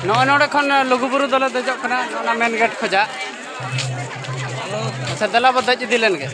नॉय नोड़े खन लुगुबुरु दले दजक कना ओना मेन गेट खजा अच्छा दला ब दज इदी लेन गे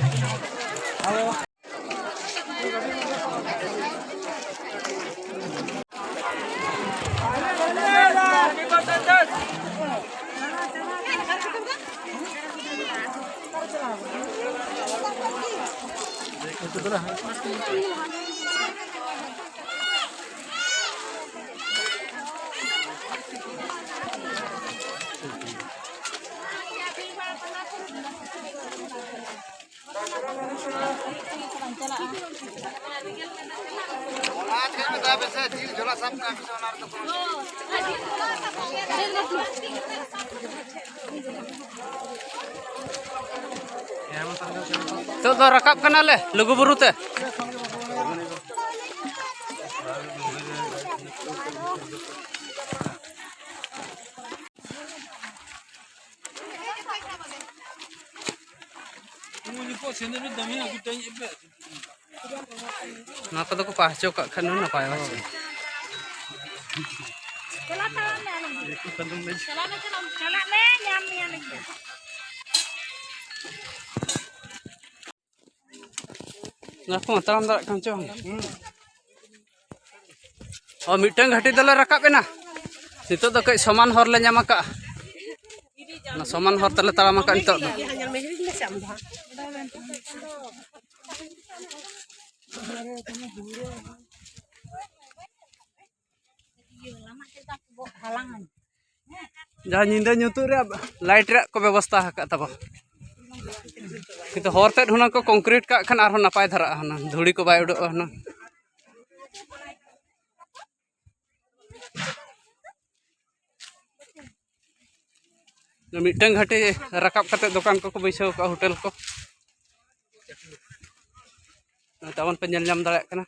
तो रकाब कना ले लुगुबुरु ते ना को को पास चो खन ना पाए बस ना को ताम दा कम चो और मिटन घाटी दले रकाब एना नितो दो कई समान हर ले ᱧᱟᱢ का ना समान हर तले ताराम का नितो जहाँ निंदा nyutu रे लाइट रे को व्यवस्था हका तब किंतु हर तेड हुना को कंक्रीट का खन आरो नापाय धरा हना धुड़ी को बाय उडो हना मिटन घाटी रकाब कते दुकान को बैसाव का होटल को तावन पे ñel ñam दाड़ा कना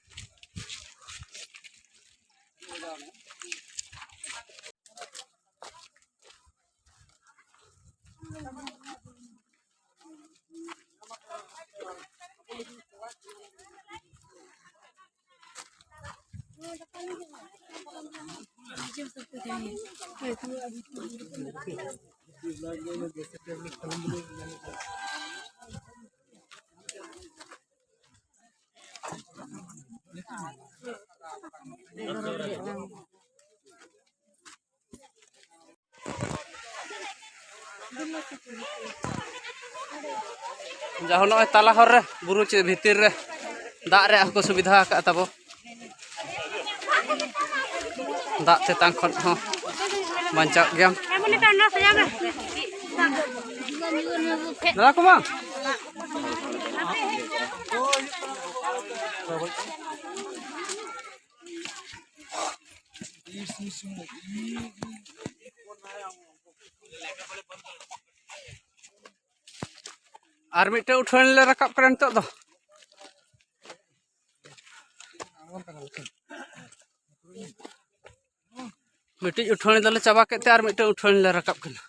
जहाँ नॉय ताला हर रे बुरु चे भीतर रे दाग रे को सुविधा का तबो दाग चेतान खन हो बांचा गया ना को मा आर मिटे उठन ले रकाब करन तो दो मिटे उठन दले चाबा केते आर मिटे उठन ले रकाब कना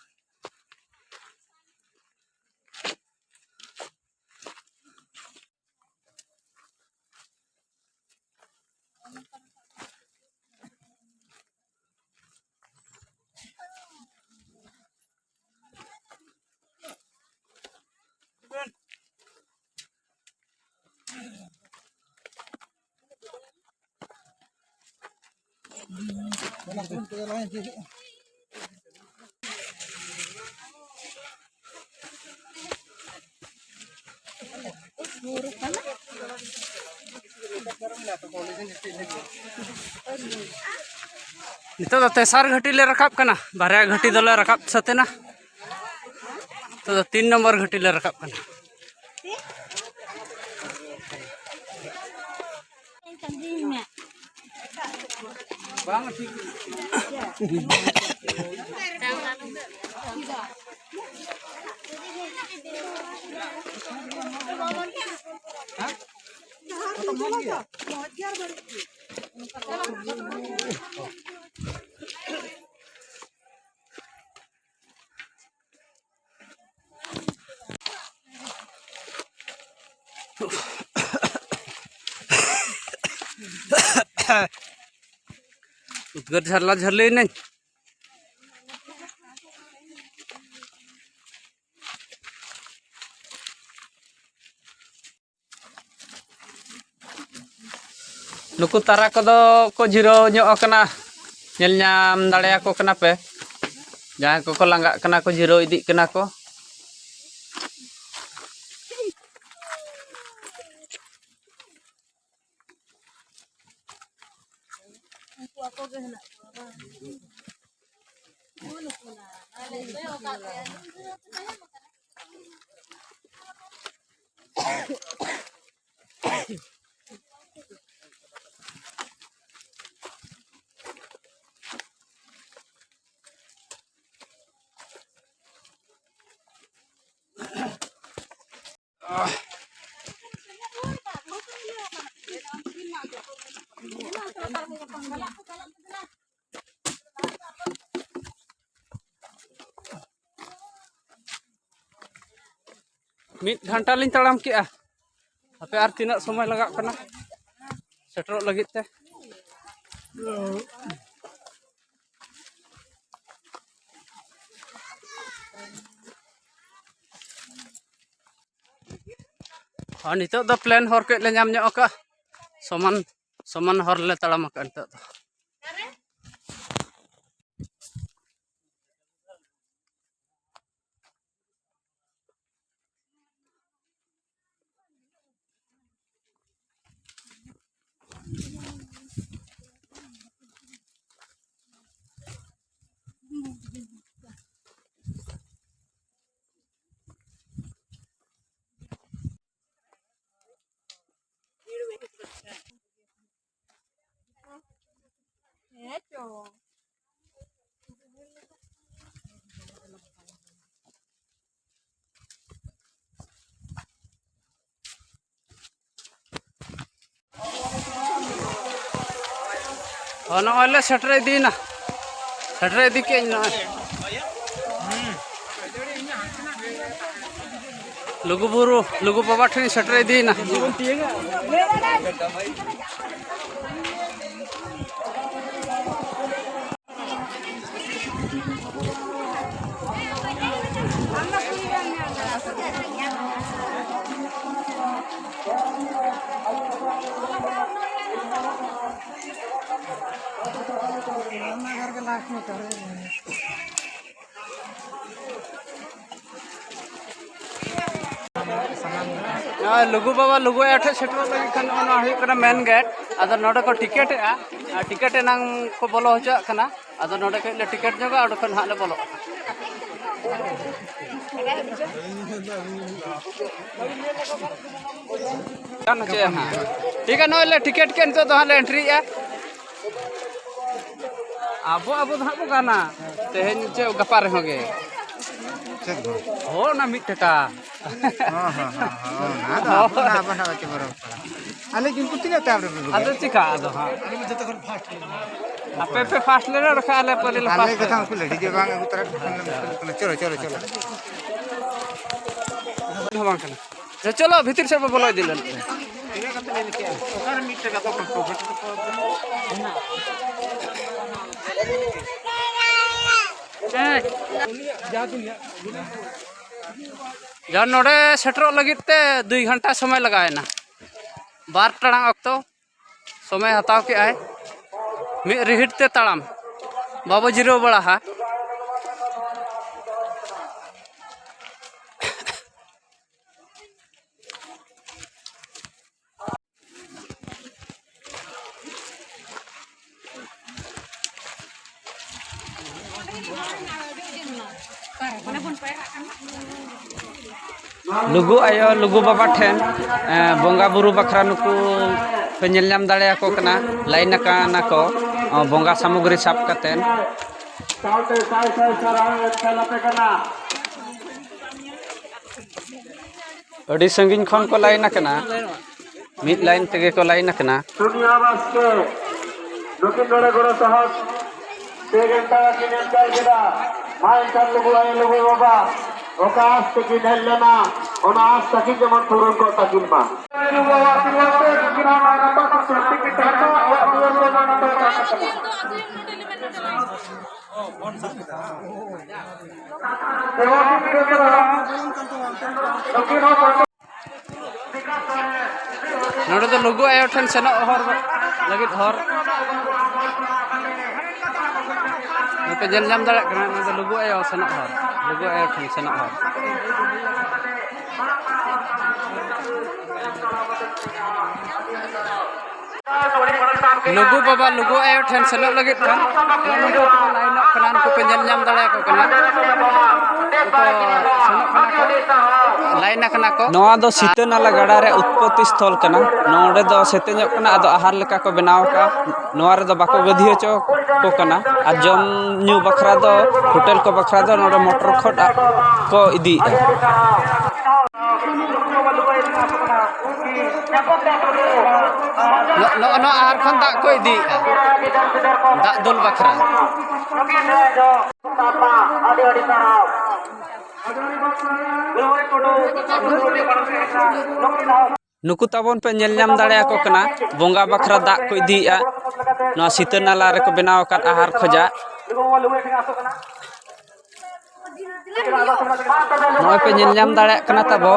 नितो तेसार घाटी ले रकाब कना बारया घाटी दले रकाब सतेना तो 3 नंबर घाटी ले रकाब कना बांग ठीक उद्गर झरला झरले नहीं Nuku tara kodo ko jiro nyok akana. Nyel nyam dalayako kena pe. Jangan ko langgak kena ko jiro idik kena ko. Mid घंटा लिंग तड़ाम के आपे आर तीना समय लगा कना सेटरो लगित ते और नितो द प्लान हर के ले नाम ᱧᱚᱜ का समान समान हर ले तड़ाम का नितो द नॉले सेटरे दीना सेटरे दी के लुगु बुरु लुगु बाबा ठेन सेटरे दीना लुगु बाबा लुगु एठे सेटरो लगी खान ओना हुई कना मेन गेट आदो नोडे को टिकट टिकट नांग को बोलो होचा कना आदो नोडे के ले टिकट जोगा ओडे खन हाले बोलो कान चे हां ठीक है नोले टिकट के तो हाले एंट्री आबो आबो धाबो गाना तेहेन चे गपार होगे हो ना मिट टका हां हां हां ना ना बच्चे बरोबर आले किंतु तिना ताबरे आले चिका आदो हां आले जतो कर फास्ट आपे पे फास्ट ले रखा आले पले फास्ट आले कथा को लेडी जे बांग उतर चलो चलो चलो हवां कना चलो भीतर से बोलो दिलन इने कते ले के ओकर मिट टका तो प्रॉफिट ना जहाँ नोड़े सेटरो लगित ते 2 घंटा समय लगाए ना 12 टाड़ांग अक्तो समय हताव के आए मिट रिहिट ते ताड़ाम बाबा जिरो बड़ा हा लुगु आयो लुगु बाबा ठेन बोंगा बुरु बखरा नुकु पे नेल नाम दाड़े को कना लाइन काना को बोंगा सामग्री साप कतेन अड़ी संगिन खन को लाइन कना मिड लाइन तेगे को लाइन कना दुनिया वास्ते दक्षिण नोड़े गोरो सहज 2 घंटा की नेल चल गेदा माइन कर लुगु आयो लुगु बाबा ओकास तकी ढलना ओना आस तकी जमन पूरन को तकिन मा नोडे तो लुगु आयो ठन सेनो हर lagi hor itu jalan darat karena itu lugu ayo senok hor lugu ayo kan senok hor lugu baba lugu ayo ten senok lagi kan lugu lain nak kenan ku penjalan darat ko kena senok kena ko lain nak kena ko नवा दो सीता नाला गड़ा रे उत्पत्ति स्थल कना नोडे दो सेतेñok कना आदो आहार लेका को बनाव का नवा रे दो बाको गधी होचो को कना आ जम न्यू बखरा दो होटल को बखरा दो नोडे मोटर खोट को इदी no ahar khon dak ko idi dak dul bakra नुकु ताबन पे नेल नाम दाड़े को कना बोंगा बखरा दाग को इदीआ नवा सीता नाला रे को बनाव का आहार खोजा नवा पे नेल नाम दाड़े कना तबो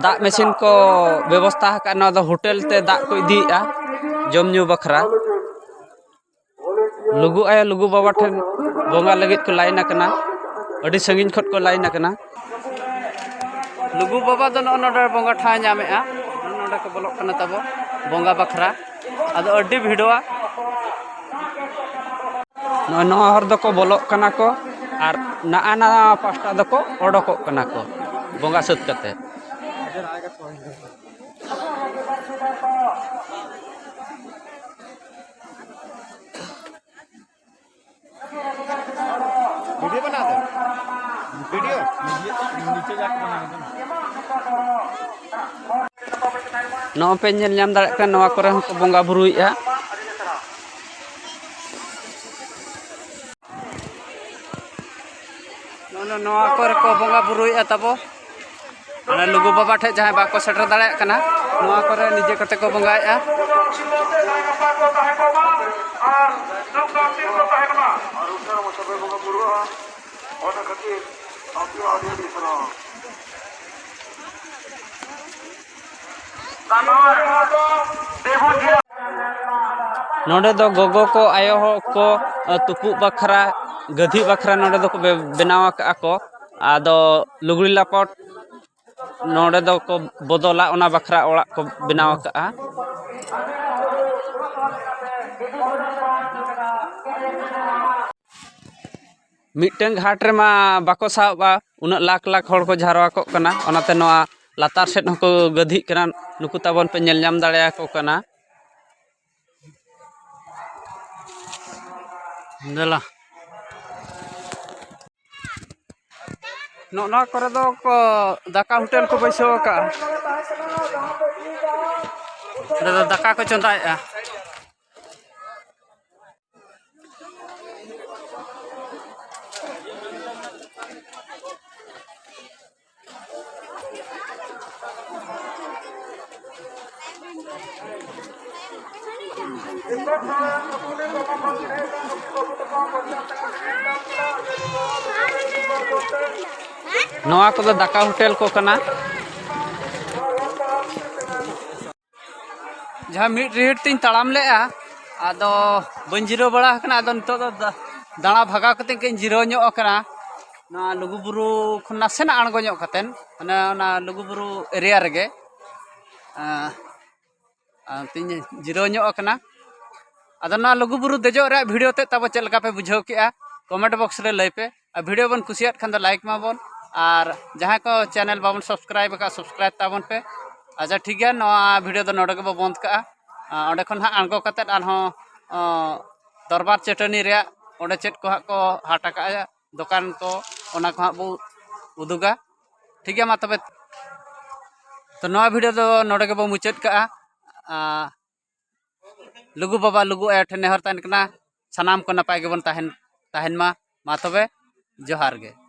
दाग मशीन को व्यवस्था का नवा दो होटल ते दाग को इदीआ जम न्यू बखरा लुगु आया लुगु बाबा ठन बोंगा लगित को लाइन कना अडी संगिन खट को लाइन कना lugu baba do nonode bonga tha nyamea nonode ko bolok kana tabo bonga bakra ado adi bhidoa no hor do ko bolok kana ko ar na ana pasta do ko odokok kana ko bonga sut kate video बना दो video नीचे जाके बना दो no pe nyel nyam dare kan noa kore ko bonga buruia no kore ko bonga buruia tabo ana lugu baba the jahay ba ko setter dare kana noa kore nije kate ko bongaia नोडे दो गोगो को आयो को तुपु बखरा गधी बखरा नोडे दो को बनाव का को आदो लुगड़ी लापट नोडे दो को बदला ओना बखरा ओड़ा को बनाव का मिटन घाट रे मा बाको साबा उना लाख लाख हड़ को झारवा को कना ओनाते नोआ लातार सेट हको गधी कना नुकु ताबन पे नेल नाम दाड़े को कना देला नो करे दो को दाका होटल को बैसो का दाका को चंदाया नवा को दाका होटल को कना जहाँ मिट रिहिट तीन तड़ाम ले आदो बन जिरो बड़ा कना आदो नितो दो दाना भागा कते के जिरो ᱧᱚᱜ कना ना लुगुबुरु खन नासेना आणगो ᱧᱚᱜ कतेन ना लुगुबुरु एरिया रेगे तीन जिरो ᱧᱚᱜ कना आदो ना लुगुबुरु देजो रे वीडियो ते तब चल लगा पे बुझाव केआ कमेंट बॉक्स रे लई पे वीडियो बन कुसियात खान दो लाइक माबन और जहाँ को चैनल बाबन सब्सक्राइब का सब्सक्राइब ताबन पे अच्छा ठीक है नवा वीडियो दो नोडे को बंद का ओंडे खन हा आणगो कते आरहों दरबार चटनी रे ओंडे चेट को हा को हाटा का दुकान को ओना को हा बो उदुगा ठीक है मा तबे तो नवा वीडियो दो नोडे को मुचाद का लुगु बाबा लुगु आयो ठे नेहर तान कना सानाम को नपाय गेबन ताहेन मा तबे जोहार गे।